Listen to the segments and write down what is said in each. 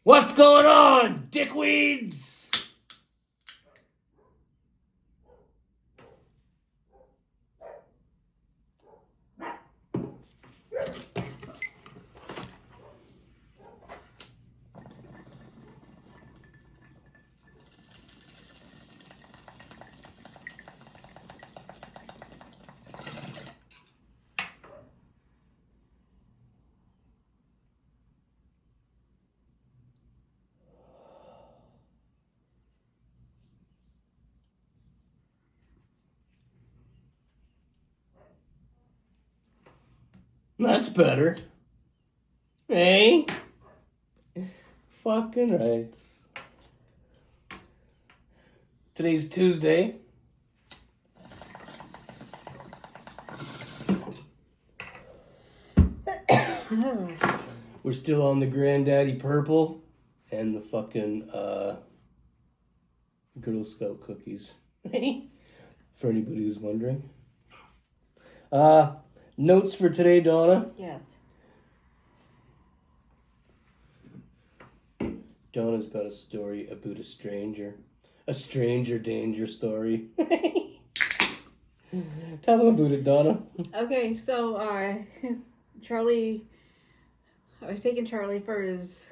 What's going on, dickweeds? That's better. Hey? Fucking right. Today's Tuesday. We're still on the Granddaddy Purple and the fucking Girl Scout cookies. For anybody who's wondering. Notes for today, Donna? Yes. Donna's got a story about a stranger. A stranger danger story. Tell them about it, Donna. Okay, so Charlie, I was taking Charlie for his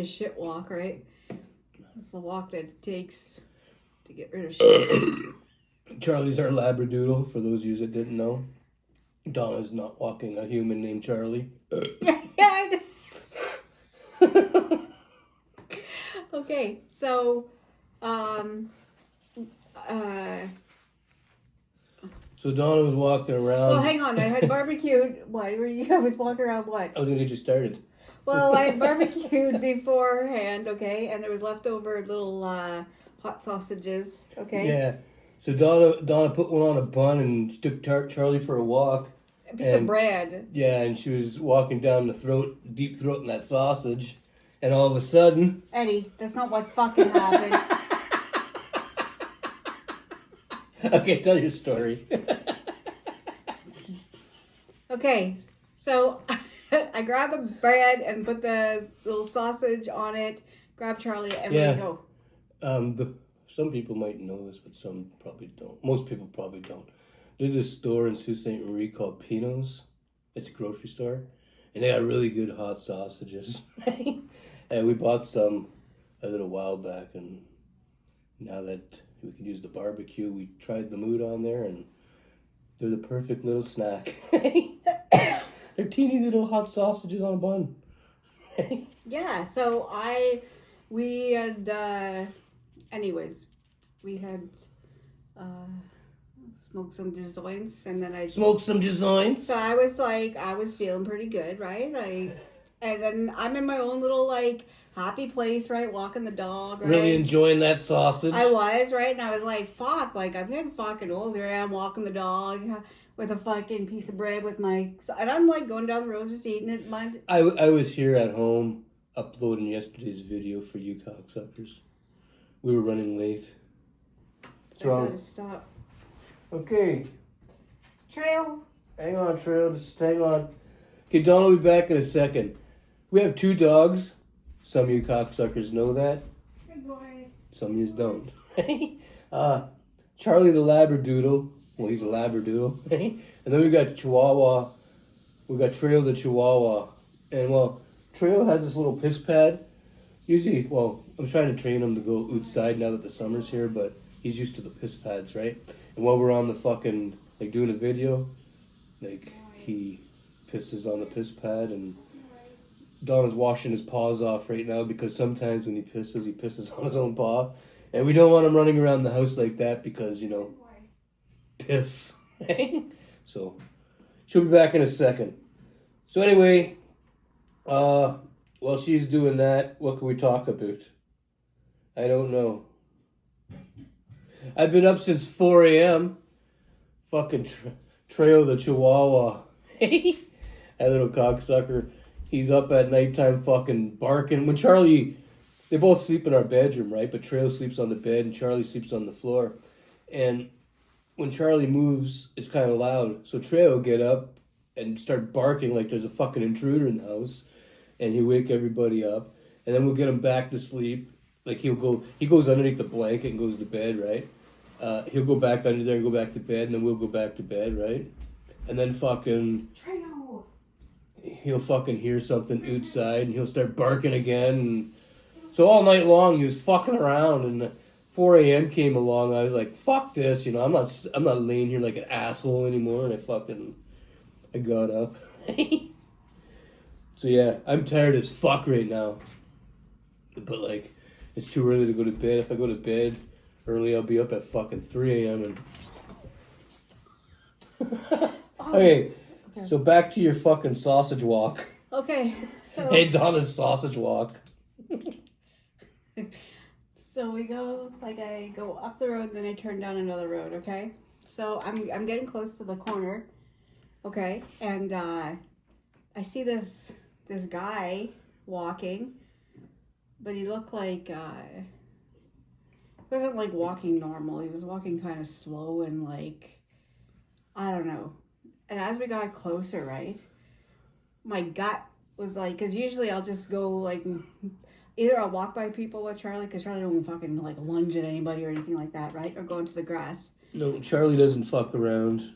shit walk, right? It's the walk that it takes to get rid of shit. Charlie's our Labradoodle, for those of you that didn't know. Donna's not walking a human named Charlie. Okay, so So Donna was walking around. well, hang on. I had barbecued. What? I was walking around. What? I was gonna get you started. Well, I had barbecued beforehand. Okay, and there was leftover little hot sausages. Okay. Yeah. So Donna put one on a bun and took Charlie for a walk. A piece of bread. Yeah, and she was walking down the throat, deep throating that sausage, and all of a sudden. Eddie, that's not what fucking happened. Okay, tell your story. Okay, so I grab a bread and put the little sausage on it. Grab Charlie and we go. Some people might know this, but some probably don't. Most people probably don't. There's a store in Sault Ste. Marie called Pino's. It's a grocery store, and they got really good hot sausages. And we bought some a little while back, and now that we can use the barbecue, we tried the mood on there, and they're the perfect little snack. They're teeny little hot sausages on a bun. Yeah, so we had, anyways, we had smoked some joints, and then smoked some joints. So I was feeling pretty good, right? And then I'm in my own little, happy place, right? Walking the dog, right? Really enjoying that sausage. I was, right? And I was like, fuck, I'm getting fucking old. Here I am walking the dog with a fucking piece of bread with and I'm going down the road just eating it. I was here at home uploading yesterday's video for you cocksuckers. We were running late. What's wrong? I gotta stop. Okay. Trail. Hang on, Trail. Just hang on. Okay, Don will be back in a second. We have 2 dogs. Some of you cocksuckers know that. Good boy. Some of you don't. Charlie the Labradoodle. Well, he's a Labradoodle. And then we got Chihuahua. We got Trail the Chihuahua. And, well, Trail has this little piss pad. Usually, well, I'm trying to train him to go outside now that the summer's here, but he's used to the piss pads, right? And while we're on the fucking, doing a video, he pisses on the piss pad, and Donna's washing his paws off right now because sometimes when he pisses on his own paw. And we don't want him running around the house like that because, piss. So, she'll be back in a second. So anyway, while she's doing that, what can we talk about? I don't know. I've been up since 4 a.m. Fucking Trail the Chihuahua. That little cocksucker. He's up at nighttime fucking barking. When Charlie, they both sleep in our bedroom, right? But Trail sleeps on the bed and Charlie sleeps on the floor. And when Charlie moves, it's kind of loud. So Trail will get up and start barking like there's a fucking intruder in the house. And he'll wake everybody up. and then we'll get him back to sleep. Like he goes underneath the blanket and goes to bed, right? He'll go back under there and go back to bed, and then we'll go back to bed, right? And then he'll fucking hear something outside, and he'll start barking again. And so all night long he was fucking around, and 4 a.m. came along. I was like, fuck this, I'm not laying here like an asshole anymore, and I got up. So yeah, I'm tired as fuck right now. But like, it's too early to go to bed. If I go to bed early, I'll be up at fucking 3 a.m. and okay, so back to your fucking sausage walk. Okay, so Hey, Donna's sausage walk. so we go, like, I go up the road, then I turn down another road, okay? So I'm getting close to the corner, okay? And I see this guy walking, but he looked like, he wasn't like walking normal. He was walking kind of slow and like, I don't know. And as we got closer, right, my gut was like, because usually I'll just go like, either I'll walk by people with Charlie, because Charlie don't fucking like lunge at anybody or anything like that, right? Or go into the grass. No, Charlie doesn't fuck around.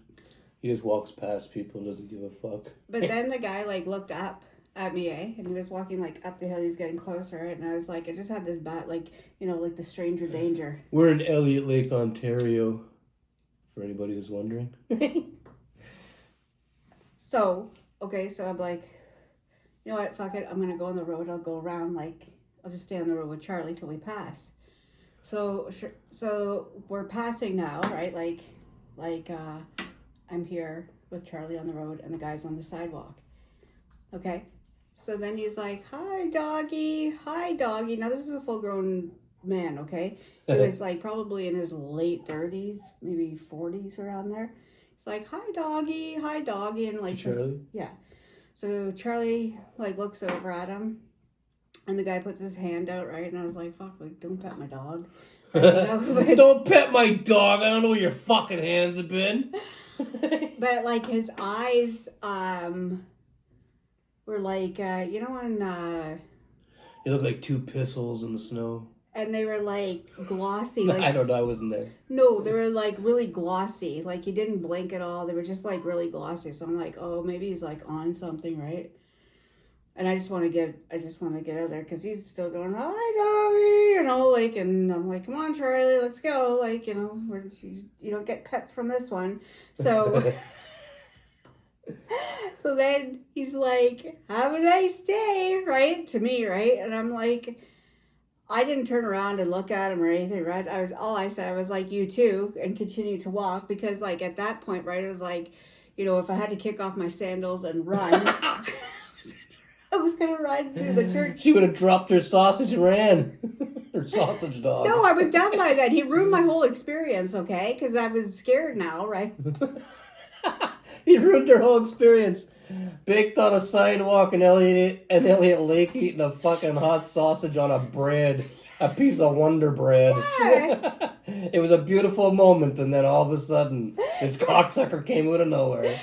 He just walks past people and doesn't give a fuck. But then the guy like looked up at me, and he was walking like up the hill. He's getting closer, right? And I was like, I just had this bat, like, like the stranger danger. We're in Elliot Lake, Ontario, for anybody who's wondering. So I'm like, you know what, fuck it, I'm gonna go on the road. I'll go around, like, I'll just stay on the road with Charlie till we pass. So we're passing now, right? Like I'm here with Charlie on the road and the guy's on the sidewalk. Okay, so then he's like, hi doggy. Now this is a full grown man, okay? He was like probably in his late 30s, maybe 40s, around there. He's like, hi doggy, and like, Charlie? Yeah. So Charlie like looks over at him, and the guy puts his hand out, right? And I was like, fuck, like, don't pet my dog. Don't pet my dog. I don't know where your fucking hands have been. But like his eyes were like, when They look like two pistols in the snow. and they were like glossy. Like, I don't know, I wasn't there. No, they were like really glossy. Like he didn't blink at all. They were just like really glossy. So I'm like, oh, maybe he's like on something, right? And I just want to get out of there because he's still going, hi doggy, like, and I'm like, come on Charlie, let's go, like, you don't get pets from this one. So so then he's like, have a nice day, right, to me, right? And I'm like, I didn't turn around and look at him or anything, right? I was like, you too, and continue to walk, because like at that point, right, it was like, if I had to kick off my sandals and run, I was going to run through the church. She would have dropped her sausage and ran. Her sausage dog. No, I was done by then. He ruined my whole experience, okay? Because I was scared now, right? He ruined her whole experience. Baked on a sidewalk in Elliot Lake, eating a fucking hot sausage on a piece of Wonder Bread. Yeah. It was a beautiful moment, and then all of a sudden, this cocksucker came out of nowhere.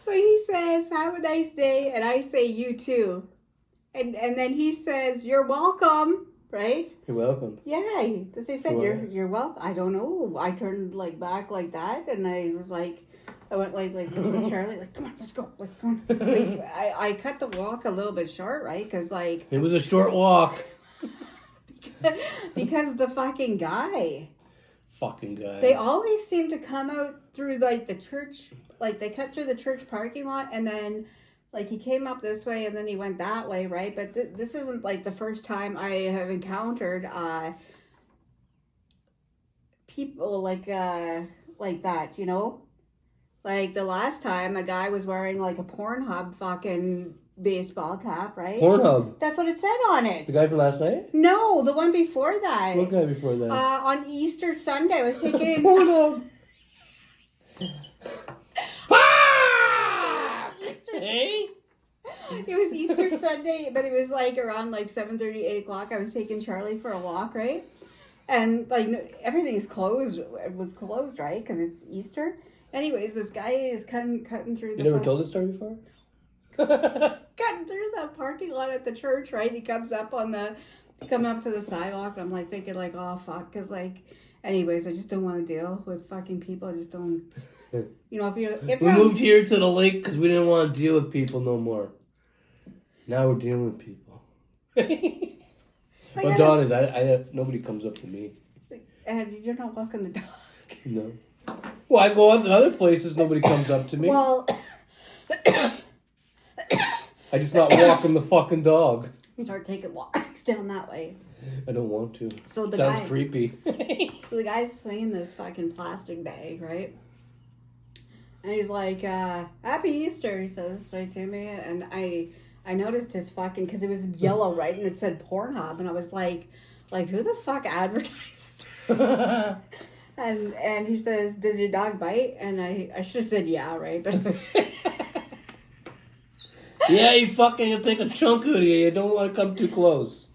So he says, have a nice day, and I say, you too. And then he says, you're welcome, right? You're welcome. Yeah, that's what he said, you're welcome. I don't know. I turned like back like that, and I was like, I went like this with Charlie, like, come on, let's go. Like, come on. Like, I cut the walk a little bit short, right? Because like... It was a short walk. because the fucking guy. They always seem to come out through like the church, like they cut through the church parking lot, and then like he came up this way and then he went that way, right? But this isn't like the first time I have encountered people like that, Like the last time a guy was wearing like a Pornhub fucking baseball cap, right? Pornhub. That's what it said on it. The guy from last night? No, the one before that. What guy before that? On Easter Sunday, I was taking... Pornhub. Hey? It was Easter Sunday, but it was like around like 7:30, 8 o'clock. I was taking Charlie for a walk, right? And like everything's closed. It was closed, right? Because it's Easter. Anyways, this guy is cutting through the... You never told this story before? Cutting through that parking lot at the church, right? He comes up coming up to the sidewalk. And I'm like thinking like, oh fuck, because like, anyways, I just don't want to deal with fucking people. I just don't. You know, if we moved here to the lake because we didn't want to deal with people no more. Now we're dealing with people. Well, Dawn is I nobody comes up to me. And you're not walking the dog. No. Well, I go out to other places. Nobody comes up to me. Well, I just not walking the fucking dog. Start taking walks down that way. I don't want to. So the Sounds creepy. So the guy's swinging this fucking plastic bag, right? And he's like, "Happy Easter," he says straight to me, and I noticed his fucking, because it was yellow, right, and it said Pornhub, and I was like who the fuck advertises that? and he says, "Does your dog bite?" And I should have said yeah, right, but yeah, you'll take a chunk out of you. You don't want to come too close.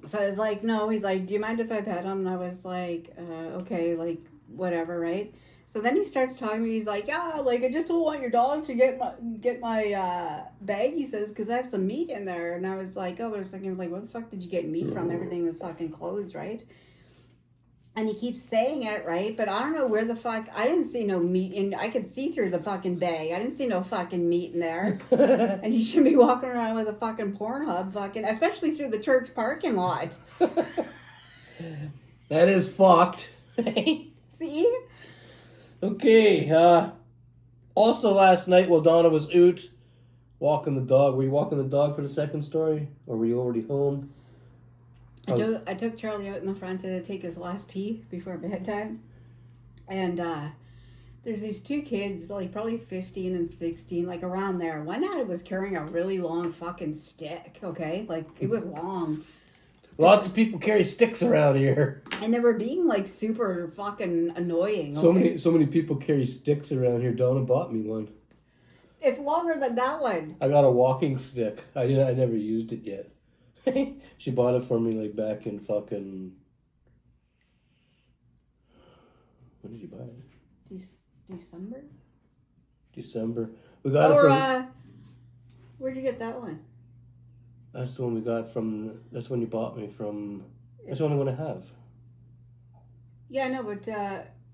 So I was like, no. He's like, "Do you mind if I pet him?" And I was like, okay, like whatever, right? So then he starts talking to me. He's like, "Yeah, like I just don't want your dog to get my bag." He says, "Because I have some meat in there." And I was like, "Oh," but I was thinking, like, where the fuck did you get meat from? Everything was fucking closed, right? And he keeps saying it, right? But I don't know where the fuck. I didn't see no meat in. I could see through the fucking bag. I didn't see no fucking meat in there. And he shouldn't be walking around with a fucking Pornhub, fucking, especially through the church parking lot. That is fucked. See? Okay. Also last night while Donna was out walking the dog, were you walking the dog for the second story? Or were you already home? I took Charlie out in the front to take his last pee before bedtime. And there's these two kids, like probably 15 and 16, like around there. One guy was carrying a really long fucking stick, okay? Like, it was long. Lots of people carry sticks around here. And they were being like super fucking annoying. Okay? So many people carry sticks around here. Donna bought me one. It's longer than that one. I got a walking stick. I never used it yet. She bought it for me like back in fucking. When did you buy it? December. December. We got it from. Where'd you get that one? That's the one we got from. That's when you bought me from. That's the only one I have. Yeah, I know, but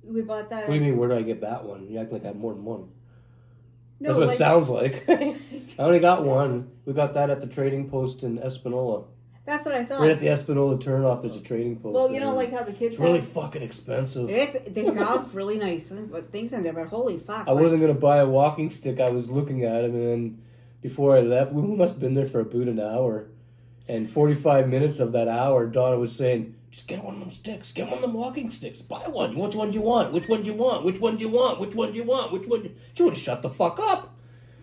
we bought that. What do you mean? Where did I get that one? You act like I have more than one. No, that's what it sounds like. I only got one. We got that at the trading post in Espanola. That's what I thought. Right at the Espanola turnoff, there's a trading post. Well, you know, like how the kids. It's really fucking expensive. They have really nice things in there, but holy fuck! I wasn't gonna buy a walking stick. I was looking at them, and then before I left, we must have been there for about an hour, and 45 minutes of that hour, Donna was saying, "Just get one of them sticks. Get one of them walking sticks. Buy one. Which one do you want? Which one do you want? Which one do you want? Which one do you want? Which one?" She would shut the fuck up.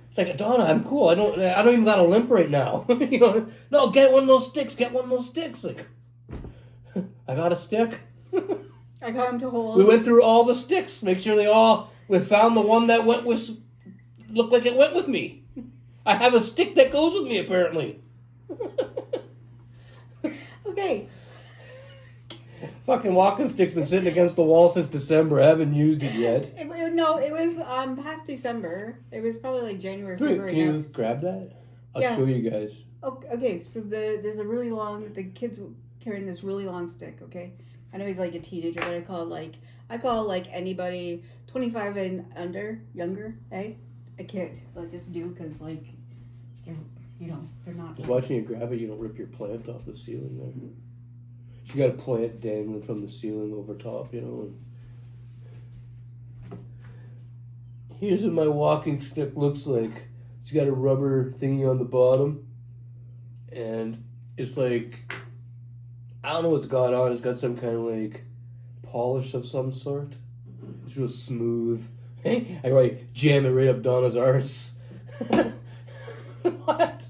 It's like, "Donna, I'm cool. I don't even got a limp right now." You know, no, get one of those sticks. Get one of those sticks. Like, I got a stick. I got him to hold. We went through all the sticks. Make sure we found the one that looked like it went with me. I have a stick that goes with me apparently. Okay. Fucking walking stick's been sitting against the wall since December. I haven't used it yet. It was past December. It was probably like January, February. Can you grab that? I'll show you guys. Okay, so there's a really long. The kid's carrying this really long stick. Okay, I know he's like a teenager, but I call like anybody 25 and younger, a kid. I just do because like they're not. Just watching you grab it, you don't rip your plant off the ceiling there. You got a plant dangling from the ceiling over top, you know. And here's what my walking stick looks like. It's got a rubber thingy on the bottom, and it's like, I don't know what's got on. It's got some kind of like polish of some sort. It's real smooth. I like jam it right up Donna's arse. What?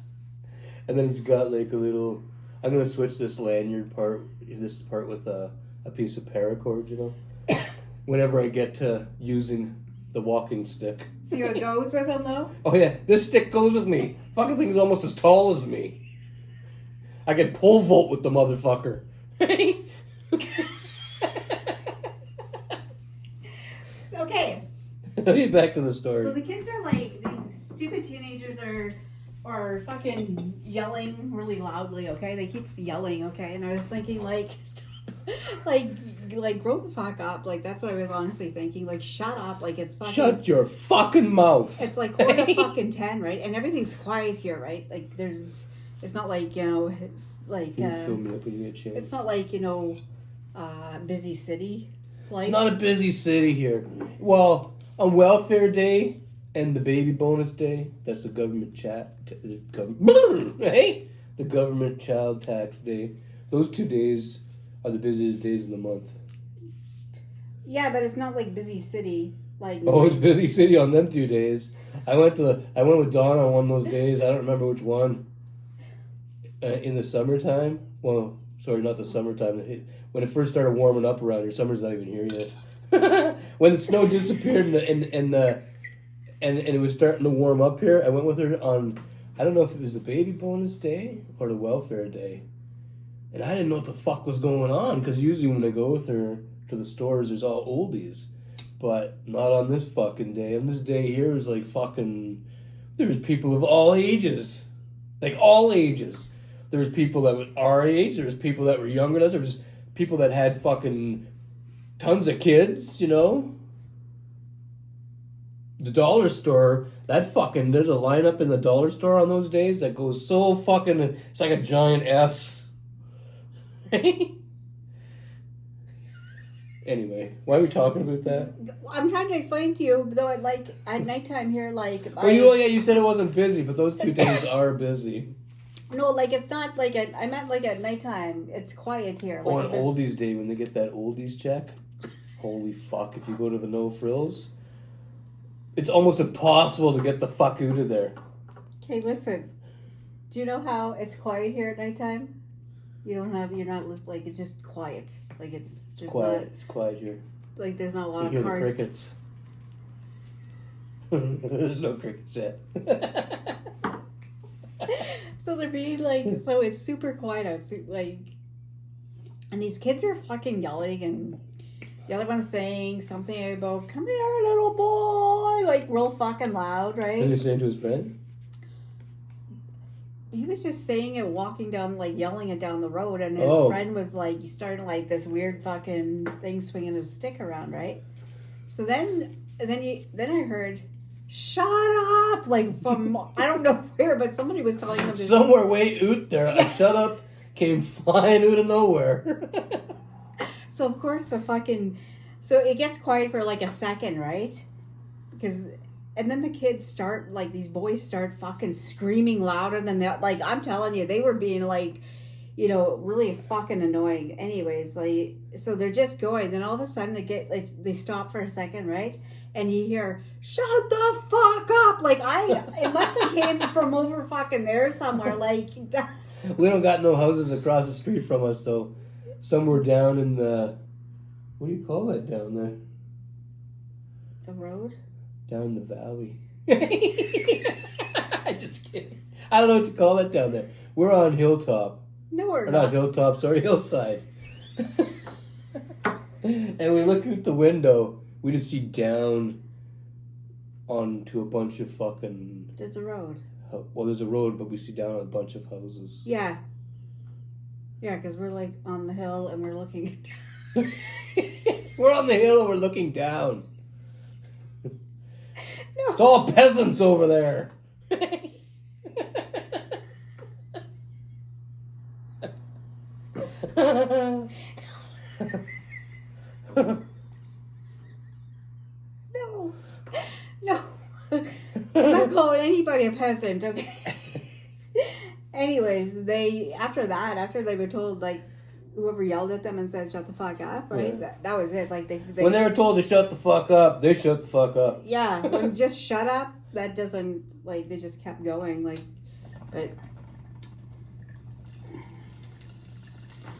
And then it's got like a little. I'm gonna switch this lanyard part. This part with a piece of paracord, you know. Whenever I get to using the walking stick. See what goes with him though? Oh yeah, this stick goes with me. Fucking thing's almost as tall as me. I can pole vault with the motherfucker. Okay. Let me get back to the story. So the kids are like, these stupid teenagers are are fucking yelling really loudly, okay? They keep yelling, okay? And I was thinking, like, like, grow the fuck up. Like, that's what I was honestly thinking. Like, shut up. Like, it's fucking... Shut your fucking mouth. It's like 9:45, right? And everything's quiet here, right? Like, there's... It's not like, you know, it's like... You can film me up when you get a chance. It's not like, you know, busy city. Like, it's not a busy city here. Well, on welfare day and the baby bonus day, that's the government the government child tax day. Those 2 days are the busiest days of the month. yeah, but it's not like busy city. Like, oh, it's busy city on them 2 days. I went with Donna on one of those days. I don't remember which one. In the summertime. Well, sorry, not the summertime. When it first started warming up around here. Summer's not even here yet. When the snow disappeared and it was starting to warm up here, I went with her on, I don't know if it was the baby bonus day or the welfare day. And I didn't know what the fuck was going on, because usually when I go with her to the stores, there's all oldies. But not on this fucking day. On this day here, it was like fucking, there was people of all ages. Like all ages. There was people that were our age, there was people that were younger than us, there was people that had fucking tons of kids, you know? The dollar store, that fucking, there's a lineup in the dollar store on those days that goes so fucking, it's like a giant S. Anyway, why are we talking about that? I'm trying to explain to you, though, like, at nighttime here, like... you said it wasn't busy, but those 2 days are busy. No, like, it's not like, I meant like at nighttime, it's quiet here. Like, on oldies day, when they get that oldies check, holy fuck, if you go to the No Frills, it's almost impossible to get the fuck out of there. Okay, listen. Do you know how it's quiet here at nighttime? You're not, like, it's just quiet. Like, it's just quiet. not, it's quiet here. like, there's not a lot you of hear cars. the crickets. There's no crickets yet. So they're being like, so it's super quiet out, like, and these kids are fucking yelling, and the other one's saying something about, come here, little boy, like, real fucking loud, right? What are you saying to his friend? He was just saying it, walking down, like, yelling it down the road, and his friend was, like, starting, like, this weird fucking thing, swinging his stick around, right? So then I heard, shut up, like, from, I don't know where, but somebody was telling them. Somewhere way out there, a shut up came flying out of nowhere. So, of course, so it gets quiet for, like, a second, right? And then the kids start, like, these boys start fucking screaming louder than that. Like, I'm telling you, they were being, like, you know, really fucking annoying. Anyways, like, so they're just going. Then all of a sudden they stop for a second, right? And you hear, shut the fuck up. Like, it must have came from over fucking there somewhere. Like, we don't got no houses across the street from us, so somewhere down in the, what do you call that down there? The road? Down in the valley. Just kidding. I don't know what to call that down there. We're on Hilltop. No, we're not Hilltop, sorry, Hillside. And we look out the window, we just see down onto a bunch of fucking... There's a road. Well, there's a road, but we see down on a bunch of houses. Yeah. Yeah, because we're, like, on the hill and we're looking... We're on the hill and we're looking down. No. It's all peasants over there. No. No. I'm not calling anybody a peasant, okay? Anyways, after they were told, like, whoever yelled at them and said shut the fuck up, right? Yeah. That was it. Like, they when they were told to shut the fuck up, they shut the fuck up. Yeah, when just shut up, that doesn't, like, they just kept going, like, but,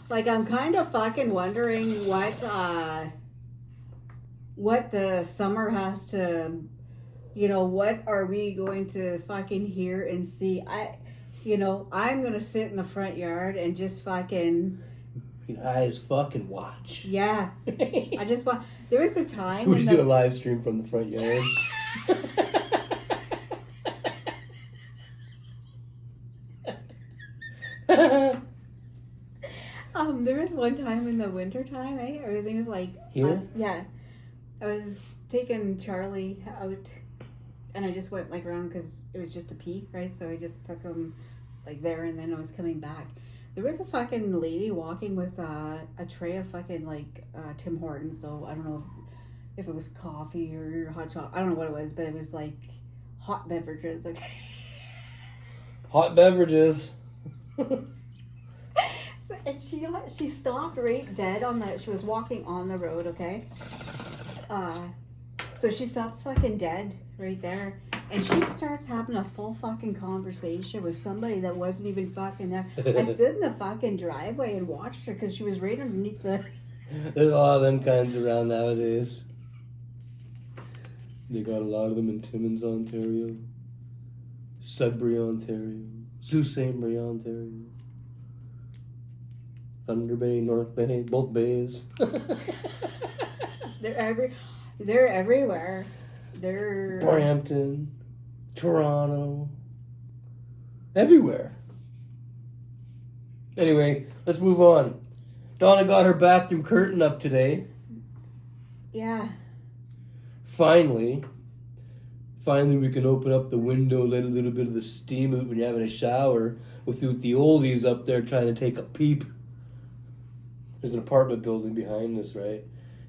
like, I'm kind of fucking wondering what the summer has to, you know, what are we going to fucking hear and see? I'm gonna sit in the front yard and just fucking... Eyes fucking watch. Yeah. I just want... There was a time we should do a live stream from the front yard. There was one time in the winter time, everything was like Here? yeah. I was taking Charlie out, and I just went like around because it was just a pee, right? So I just took him like there, and then I was coming back. There was a fucking lady walking with a tray of fucking like Tim Hortons. So I don't know if it was coffee or hot chocolate. I don't know what it was, but it was like hot beverages. Okay. Hot beverages. And she stopped right dead on the. She was walking on the road. Okay. So she stops fucking dead right there, and she starts having a full fucking conversation with somebody that wasn't even fucking there. I stood in the fucking driveway and watched her because she was right underneath the. There's a lot of them kinds around nowadays. They got a lot of them in Timmins, Ontario, Sudbury, Ontario, Sault Ste. Marie, Ontario, Thunder Bay, North Bay, both bays. They're everywhere. They're Brampton, Toronto, everywhere. Anyway, let's move on. Donna got her bathroom curtain up today. Yeah. Finally, we can open up the window, let a little bit of the steam out when you're having a shower without the oldies up there trying to take a peep. There's an apartment building behind us, right?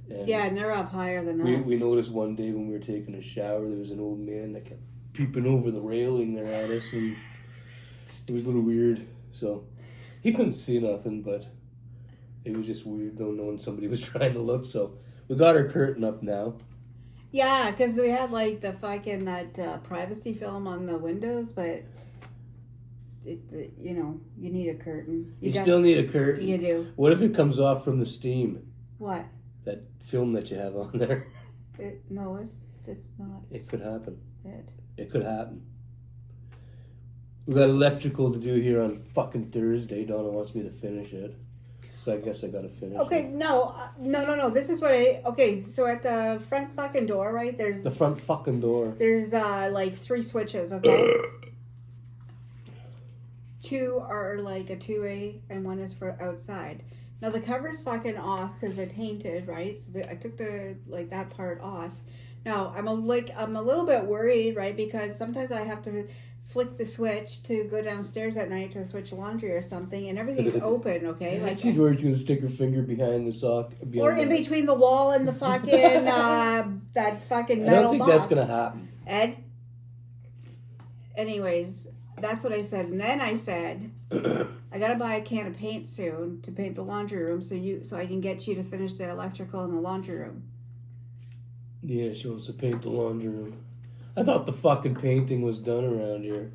And yeah, and they're up higher than us. we noticed one day when we were taking a shower, there was an old man that kept peeping over the railing there at us, and it was a little weird. So he couldn't see nothing, but it was just weird though, knowing somebody was trying to look. So we got our curtain up now. Yeah, because we had like the fucking that privacy film on the windows, but you need a curtain. You still need a curtain. You do. What if it comes off from the steam? What? That film that you have on there. No, it's not. It could happen. It. It could happen. We got electrical to do here on fucking Thursday. Donna wants me to finish it. So I guess I gotta finish Okay, it. no. This is what okay, so at the front fucking door, right, there's... The front fucking door. There's, like, 3 switches, okay? 2 are, like, a 2A, and 1 is for outside. Now, the cover's fucking off, because I painted, right? So I took that part off. Now, I'm a little bit worried, right, because sometimes I have to flick the switch to go downstairs at night to switch laundry or something, and everything's open, okay? Like She's worried she's gonna stick her finger behind the sock. Or in between the wall and the fucking, that fucking metal box. I don't think that's gonna happen. Ed? Anyways, that's what I said. And then I said, I gotta buy a can of paint soon to paint the laundry room so I can get you to finish the electrical in the laundry room. Yeah, she wants to paint the laundry room. I thought the fucking painting was done around here.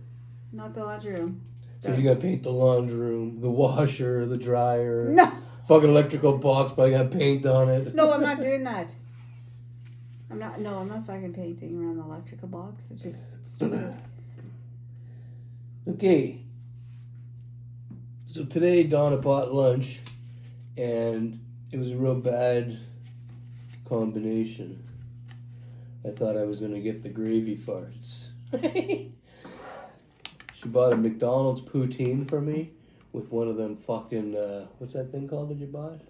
Not the laundry room. So she's gonna paint the laundry room, the washer, the dryer. No! Fucking electrical box, probably got paint on it. No, I'm not doing that. I'm not fucking painting around the electrical box. It's just stupid. Okay. So today Donna bought lunch, and it was a real bad combination. I thought I was gonna get the gravy farts. She bought a McDonald's poutine for me with one of them fucking, what's that thing called that you bought?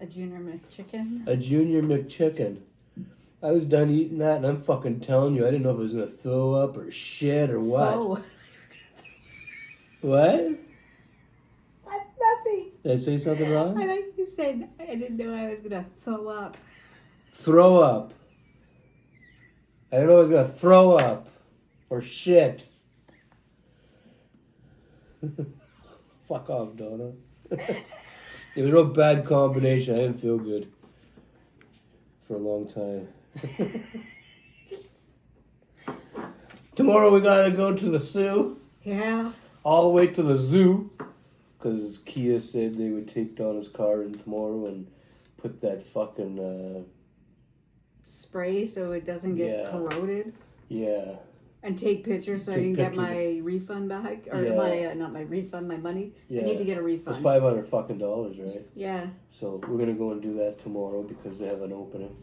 A Junior McChicken? A Junior McChicken. I was done eating that, and I'm fucking telling you, I didn't know if I was gonna throw up or shit or what. Oh. What? Nothing. Did I say something wrong? I think you said I didn't know I was gonna throw up. Throw up. I didn't know I was gonna throw up or shit. Fuck off, Donna. It was a real bad combination. I didn't feel good for a long time. Tomorrow we gotta go to the zoo. Yeah. All the way to the zoo. Because Kia said they would take Donna's car in tomorrow and put that fucking... spray so it doesn't get corroded. Yeah. And take pictures so I can get my refund back. Or not my refund, my money. Yeah. I need to get a refund. It's $500 fucking dollars, right? Yeah. So we're going to go and do that tomorrow because they have an opening.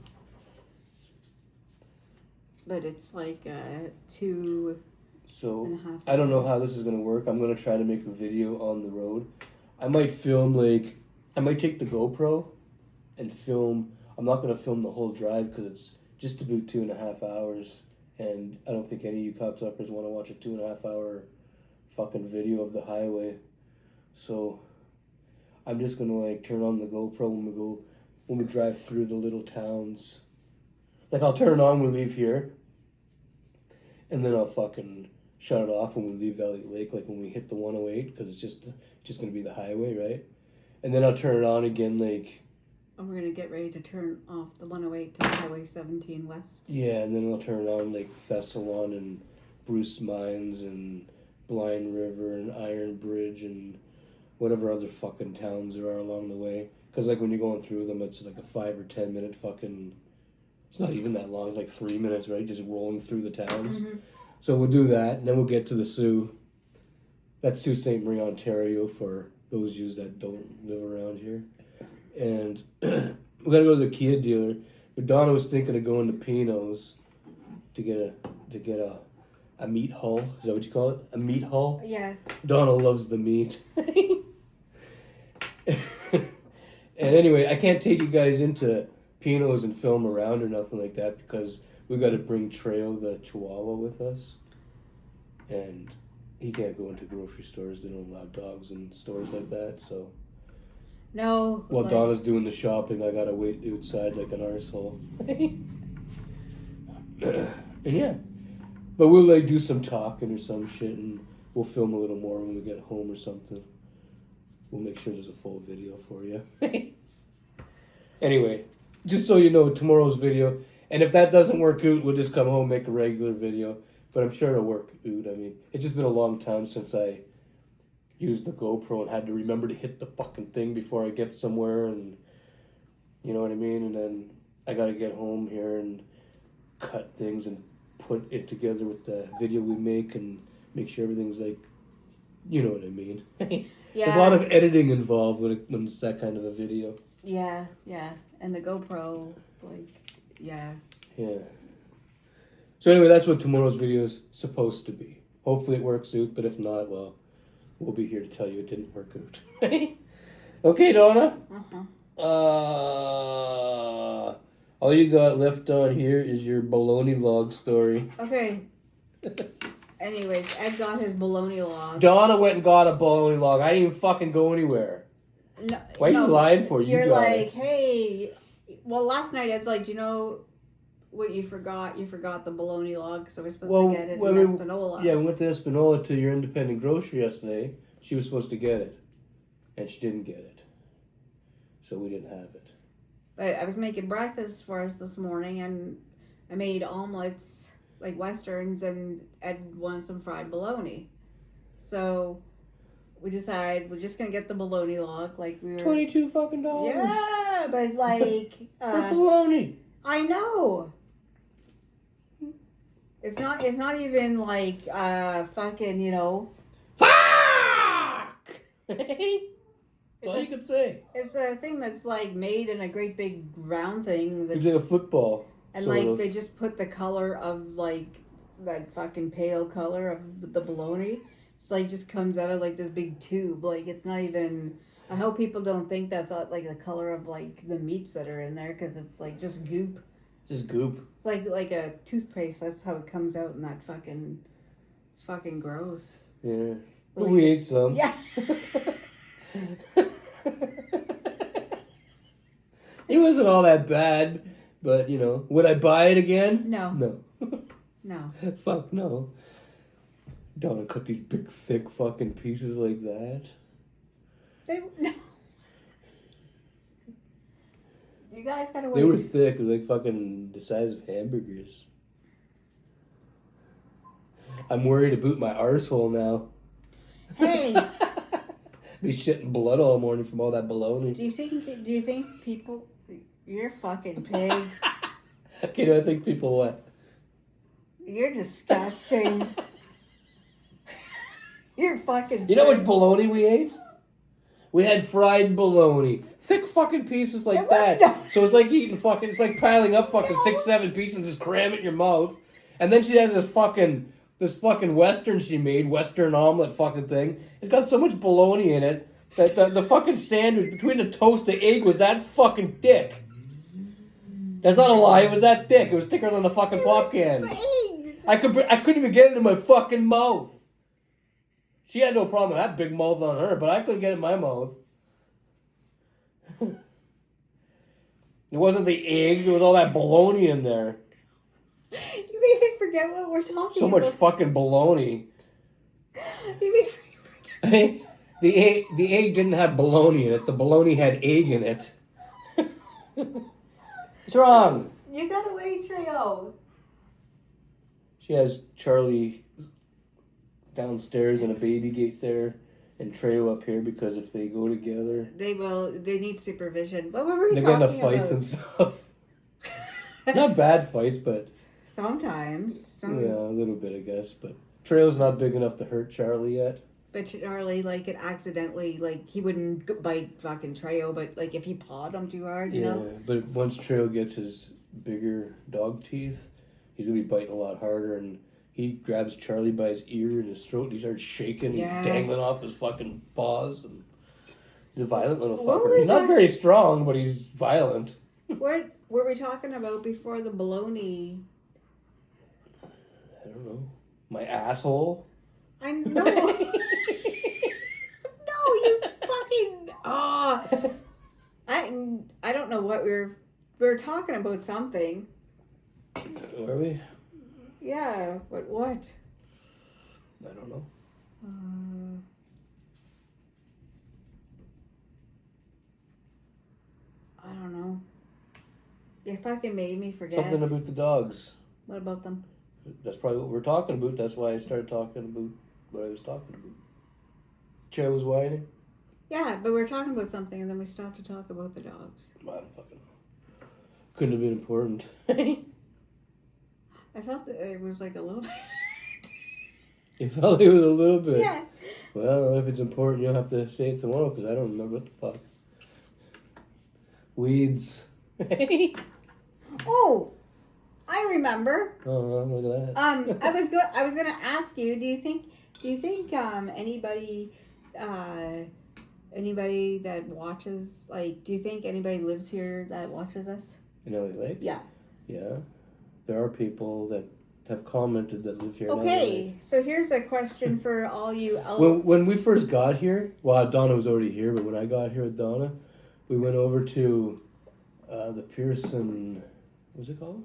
But it's like 2... So and a half I don't know hours. how this is gonna work. I'm gonna try to make a video on the road. I might film I might take the GoPro and film. I'm not gonna film the whole drive because it's just about 2.5 hours, and I don't think any of you cocksuckers want to watch a 2.5 hour fucking video of the highway. So I'm just gonna turn on the GoPro when we drive through the little towns. Like I'll turn it on when we leave here, and then I'll fucking shut it off when we leave Elliot Lake, like when we hit the 108, because it's just gonna be the highway, right? And then I'll turn it on again, And we're gonna get ready to turn off the 108 to Highway 17 West. yeah, and then I'll turn it on Thessalon and Bruce Mines and Blind River and Iron Bridge and whatever other fucking towns there are along the way. Because when you're going through them, it's a 5 or 10 minute fucking. It's not even that long. It's 3 minutes, right? Just rolling through the towns. Mm-hmm. So we'll do that, and then we'll get to the Sioux. That's Sault Ste. Marie, Ontario, for those of you that don't live around here. And we gotta go to the Kia dealer. But Donna was thinking of going to Pino's to get a meat hull. Is that what you call it? A meat hull? Yeah. Donna loves the meat. And anyway, I can't take you guys into Pino's and film around or nothing like that because we got to bring Treo, the Chihuahua, with us, and he can't go into grocery stores. They don't allow dogs in stores like that. So, No. while Donna's doing the shopping, I gotta wait outside like an arsehole. And yeah, but we'll do some talking or some shit, and we'll film a little more when we get home or something. We'll make sure there's a full video for you. Anyway, just so you know, tomorrow's video. And if that doesn't work out, we'll just come home and make a regular video. But I'm sure it'll work out. I mean, it's just been a long time since I used the GoPro and had to remember to hit the fucking thing before I get somewhere. And you know what I mean? And then I got to get home here and cut things and put it together with the video we make and make sure everything's you know what I mean? Yeah. There's a lot of editing involved when it's that kind of a video. Yeah. And the GoPro, yeah. Yeah. So anyway, that's what tomorrow's video is supposed to be. Hopefully it works out, but if not, well, we'll be here to tell you it didn't work out. Okay, Donna? Uh-huh. All you got left on here is your baloney log story. Okay. Anyways, Ed got his baloney log. Donna went and got a baloney log. I didn't even fucking go anywhere. No, Why are you lying for? You're got like, it. hey. Well, last night Ed's like, do you know what you forgot? You forgot the baloney log, so we're supposed to get it in Espanola. Yeah, we went to Espanola to your independent grocery yesterday. She was supposed to get it, and she didn't get it. So we didn't have it. But I was making breakfast for us this morning, and I made omelets, Westerns, and Ed wanted some fried bologna. So we decided we're just going to get the bologna log. We were... $22 fucking dollars. Yeah, but for bologna. I know. It's not even fucking, Fuck! That's all you can say. It's a thing that's made in a great big round thing. It's like a football. And they just put the color of that fucking pale color of the bologna. It's just comes out of this big tube. It's not even. I hope people don't think that's the color of the meats that are in there because it's just goop. Just goop. It's like a toothpaste. That's how it comes out in that fucking. It's fucking gross. Yeah. But we ate some. Yeah. It wasn't all that bad, but would I buy it again? No. No. No. Fuck no. Don't cut these big, thick fucking pieces like that. No. You guys gotta wait. They were thick. It was fucking the size of hamburgers. I'm worried about my arsehole now. Hey. Be shitting blood all morning from all that bologna. Do you think people? You're a fucking pig. Okay, do I think people what? You're disgusting. You're fucking. You know what bologna we ate? We had fried bologna. Thick fucking pieces like that. So it's eating fucking, it's piling up fucking 6-7 pieces and just cram it in your mouth. And then she has this fucking this fucking Western she made, Western omelet fucking thing. It's got so much bologna in it that the fucking sandwich between the toast, the egg was that fucking thick. That's not a lie. It was that thick. It was thicker than a fucking pop can. Eggs. I couldn't even get it in my fucking mouth. She had no problem with that big mouth on her, but I couldn't get it in my mouth. It wasn't the eggs. It was all that bologna in there. You made me forget what we're talking So about. much fucking bologna. You made me forget. The egg didn't have bologna in it. The bologna had egg in it. What's wrong? You got away, Trio. She has Charlie downstairs and a baby gate there, and Treyo up here because if they go together, They need supervision. What were we they talking get into fights about? and stuff. Not bad fights, but Sometimes. yeah, a little bit, I guess. But Treyo's not big enough to hurt Charlie yet. But Charlie, like, it accidentally, like, he wouldn't bite fucking Treyo, but, like, if he pawed him too hard, you know? But once Treyo gets his bigger dog teeth, he's gonna be biting a lot harder, and he grabs Charlie by his ear and his throat, and he starts shaking, Yeah. and dangling off his fucking paws, and he's a violent little What were fucker. we He's not talking- very strong, but he's violent. What were we talking about before the bologna? I don't know. My asshole? I know. No, you fucking. Oh. I don't know what we were talking about something. Were we? Yeah, but what? I don't know. I don't know. You fucking made me forget. Something about the dogs. What about them? That's probably what we're talking about. That's why I started talking about what I was talking about. Chair was whining. Yeah, but we were talking about something and then we stopped to talk about the dogs. I don't fucking know. Couldn't have been important. I felt that it was like a little bit. You felt it was a little bit. Yeah. Well, if it's important, you'll have to say it tomorrow because I don't remember what the fuck. Weeds. Oh, I remember. Oh, look at that. I was gonna ask you. Do you think anybody that watches, like, do you think anybody lives here that watches us? In Elliot Lake? Yeah. Yeah. There are people that have commented that live here. in Elliot Okay, Lake. so here's a question for all you. When we first got here, well, Donna was already here, but when I got here with Donna, we went over to the Pearson, what's it called?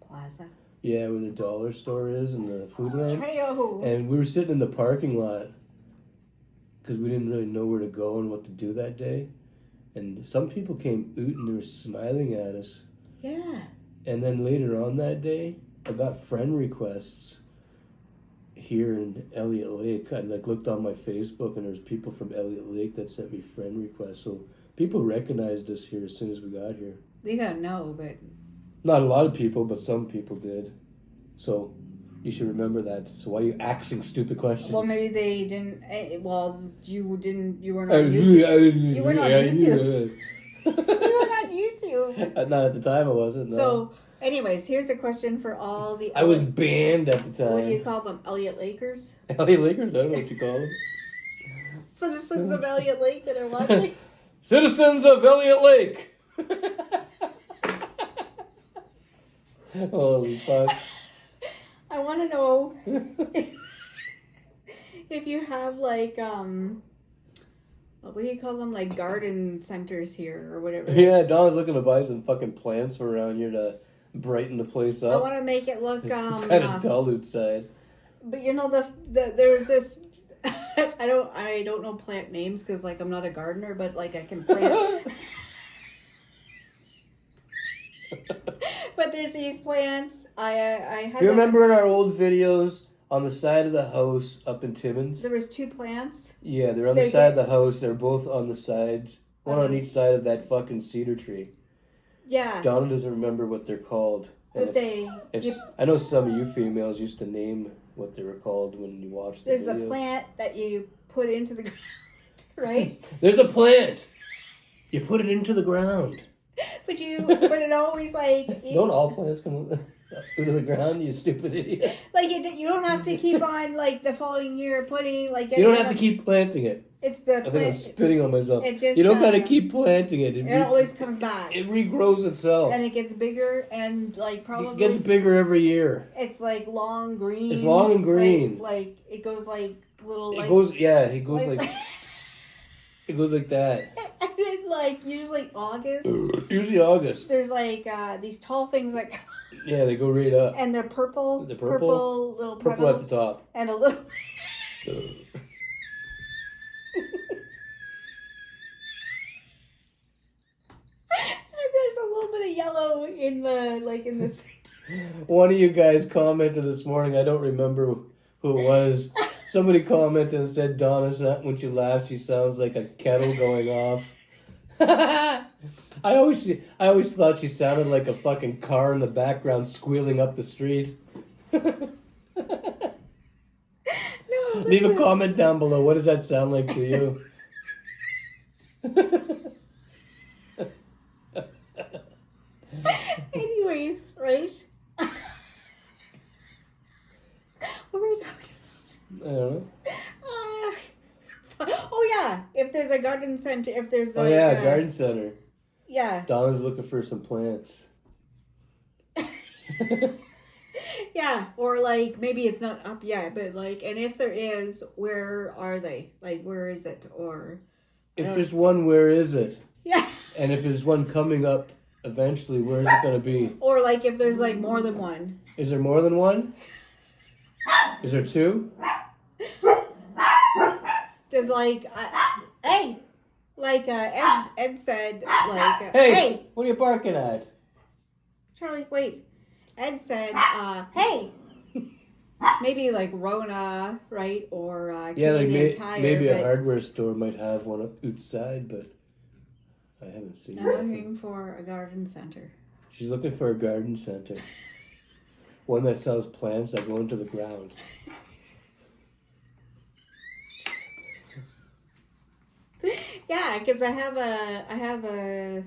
Plaza. Yeah, where the dollar store is and the food land. Treyo. And we were sitting in the parking lot because we didn't really know where to go and what to do that day. And some people came out and they were smiling at us. Yeah. And then later on that day, I got friend requests here in Elliot Lake. I looked on my Facebook and there's people from Elliot Lake that sent me friend requests. So people recognized us here as soon as we got here. We don't know, but Not a lot of people, but some people did. So you should remember that. So why are you asking stupid questions? well, maybe they didn't. Well, you didn't. You weren't on YouTube. You weren't on YouTube. You weren't on YouTube. Not at the time I wasn't. No. So, anyways, here's a question for all the. I was banned at the time. What do you call them? Elliot Lakers? Elliot Lakers? I don't know what you call them. Citizens of Elliot Lake that are watching? Citizens of Elliot Lake! Holy fuck. I want to know if you have, like, what do you call them? Like garden centers here or whatever. Yeah, Donna's looking to buy some fucking plants from around here to brighten the place I up. want to make it look, It's kind of dull outside. but you know, there's this, I don't know plant names because, like, I'm not a gardener, but, like, I can plant. But there's these plants. I had. Do you remember in our old videos on the side of the house up in Timmins? There was two plants. Yeah, they're on the side of the house. They're both on the sides. One on each side of that fucking cedar tree. Yeah. Donna doesn't remember what they're called. But I know some of you females used to name what they were called when you watched the there's videos. a plant that you put into the ground, right? There's a plant. You put it into the ground. But it always like Don't all plants come out of the ground, you stupid idiot? like you don't have to keep on like the following year putting like You don't have to keep planting it. It's the I think I'm plant. spitting on myself. It just You don't gotta keep planting it. It always comes back. It regrows itself. And it gets bigger and like probably It gets bigger every year. It's like long green. It's long and green. Like it goes like little. It like, goes it goes like it goes like that. And then like usually August. Usually August. There's like these tall things that. Yeah, they go right up. And they're purple. The purple little purple petals. at the top. And a little. There's a little bit of yellow in the One of you guys commented this morning, I don't remember who it was. Somebody commented and said, Donna, when she laughs, she sounds like a kettle going off. I always thought she sounded like a fucking car in the background squealing up the street. No, Leave a comment down below. What does that sound like to you? Anyways, right? What were we talking I don't know. about? Oh yeah, if there's a garden center, if there's like Garden center. Yeah. Donna's looking for some plants. Yeah, or like maybe it's not up yet, but like, and if there is, where are they? Like, where is it? Or if there's one, where is it? Yeah. And if there's one coming up eventually, where is it going to be? Or like if there's like more than one. Is there more than one? Is there two? There's like, hey, like Ed said, like, hey, what are you barking at? Charlie, wait. Ed said, hey, maybe like Rona, right? Or Canadian Tire. Maybe a hardware store might have one outside, but I haven't seen it. I'm looking for a garden center. She's looking for a garden center. One that sells plants that go into the ground. Yeah, because I have a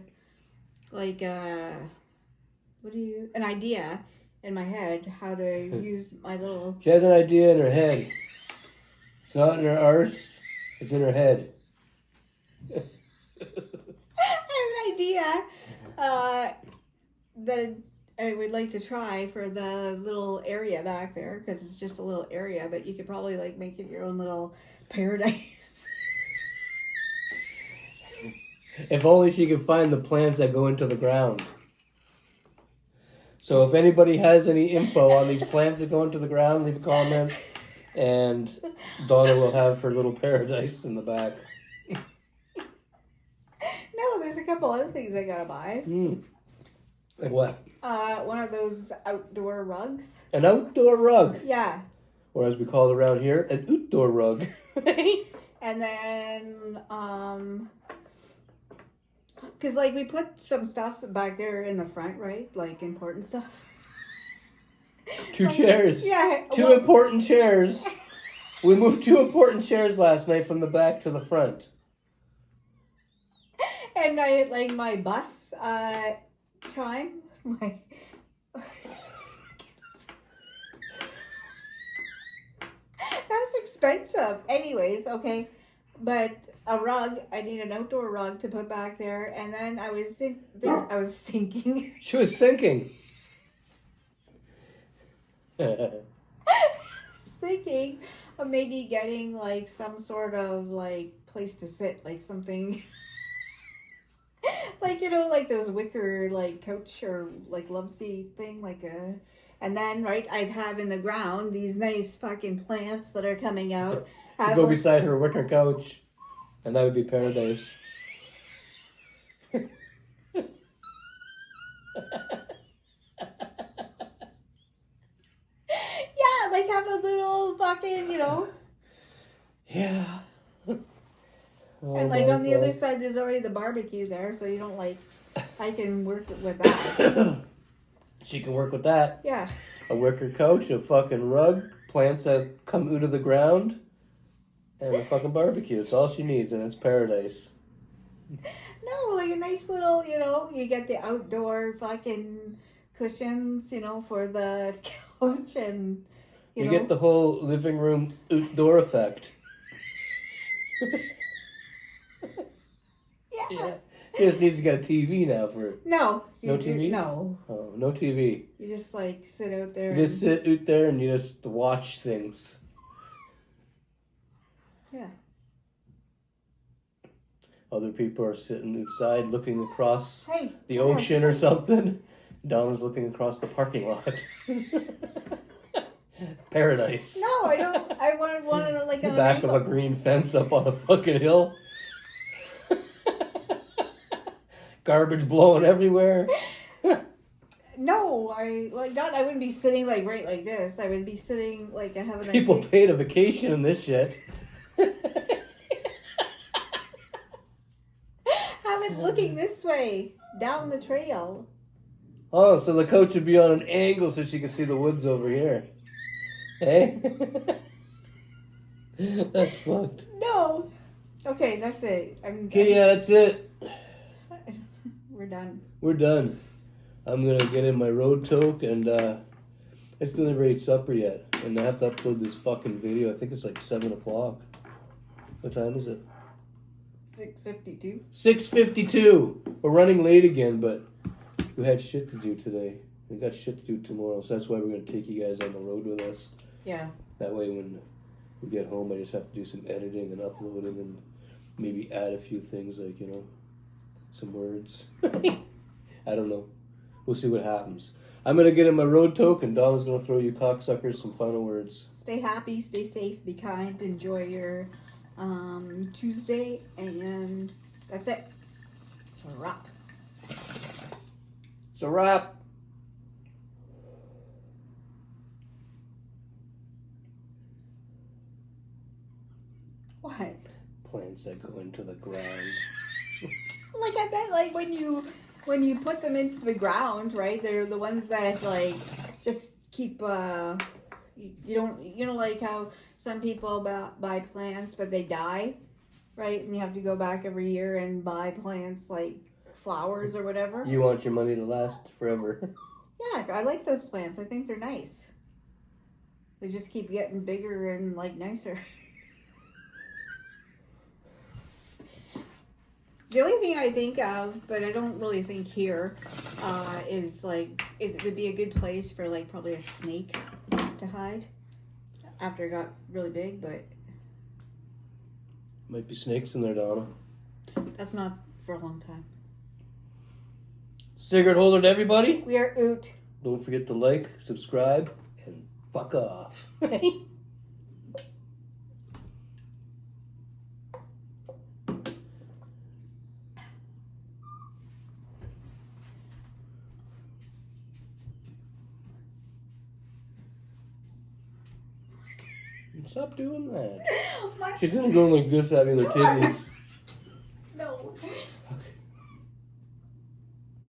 an idea in my head how to use my little. She has an idea in her head. It's not in her arse. It's in her head. I have an idea that I would like to try for the little area back there because it's just a little area, but you could probably like make it your own little paradise. If only she could find the plants that go into the ground. So if anybody has any info on these plants that go into the ground, leave a comment. And Donna will have her little paradise in the back. No, there's a couple other things I gotta buy. Like what? One of those outdoor rugs. An outdoor rug. Yeah. Or as we call it around here, an outdoor rug. And then, because like we put some stuff back there in the front, right? Like important stuff. Two chairs. Yeah. Two important chairs. We moved 2 important chairs last night from the back to the front. And I like my bus chime. My that's expensive. Anyways, okay. But a rug, I need an outdoor rug to put back there. And then I was thinking. She was sinking. I was thinking of maybe getting like some sort of like place to sit, like something like, you know, like those wicker like couch or like love seat thing, like a, and then right, I'd have in the ground these nice fucking plants that are coming out. Go beside her wicker couch, and that would be paradise. Yeah, like have a little fucking, you know. Yeah. Oh, and like on the other side, there's already the barbecue there, so you don't like. I can work with that. She can work with that. Yeah. A wicker couch, a fucking rug, plants that come out of the ground, and a fucking barbecue. It's all she needs, and it's paradise. No, like a nice little, you get the outdoor fucking cushions, for the couch and, You get the whole living room outdoor effect. Yeah. She just needs to get a TV now for it. No. No TV? No. Oh, no TV. You just like sit out there. You just sit out there and you just watch things. Yeah. Other people are sitting inside looking across Hey, the ocean or something. Donna's looking across the parking lot. Paradise. No, I don't. I wanted to like The on back an of a green fence up on a fucking hill. Garbage blowing everywhere. No, I wouldn't be sitting like right like this. I would be sitting like I have a People paid a vacation in this shit. have it looking this way down the trail. Oh, so the coach would be on an angle so she can see the woods over here. Hey? That's fucked. No. Okay, that's it. Okay, yeah, that's it. We're done. We're done. I'm gonna get in my road toque and I still never ate supper yet. And I have to upload this fucking video. I think it's like 7 o'clock. What time is it? 6:52. 6:52. We're running late again, but we had shit to do today. We got shit to do tomorrow, so that's why we're gonna take you guys on the road with us. Yeah. That way when we get home, I just have to do some editing and uploading and maybe add a few things like, some words. I don't know. We'll see what happens. I'm going to get in my road toque and Donna's going to throw you cocksuckers some final words. Stay happy, stay safe, be kind, enjoy your Tuesday, and that's it. It's a wrap. It's a wrap. What? Plants that go into the ground. Like I bet, like when you put them into the ground, right? They're the ones that like just keep. You don't like how some people buy plants but they die, right? And you have to go back every year and buy plants like flowers or whatever. You want your money to last forever. Yeah, I like those plants. I think they're nice. They just keep getting bigger and like nicer. The only thing I think of, but I don't really think here, is like it would be a good place for like probably a snake to hide after it got really big, but Might be snakes in there, Donna. that's not for a long time. Cigrit holder to everybody. We are out. Don't forget to like, subscribe, and fuck off. Stop doing that. She's gonna go like this at me with her titties.